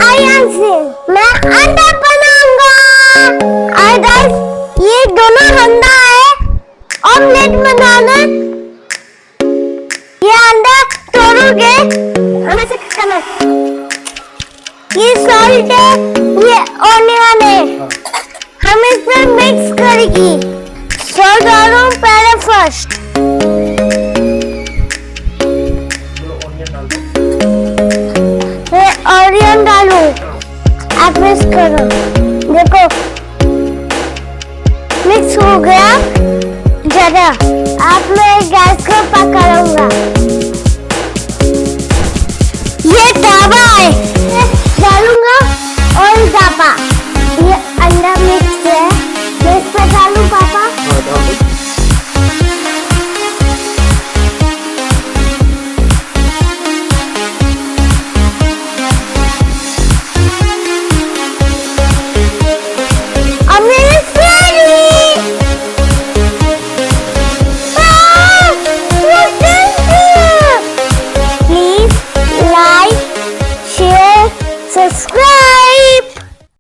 Ion से मैं अंडा बनाऊंगा। और गाइस ये दोनों अंडा है ऑमलेट बनाना। ये अंडा तोड़ोगे हमें से करना। ये सॉल्ट है, ये ऑनियन है, हम इसमें मिक्स करेंगे। सॉल्ट डालो पहले फर्स्ट। ऑनियन डालो, आप मिक्स करो। देखो मिक्स हो गया। जरा आप मैं गैस को पकड़ूंगा। ये तवा है, डालूंगा और पापा ये अंडा मिक्स है, मैं इस पर डालूं पापा। Please like, share, subscribe.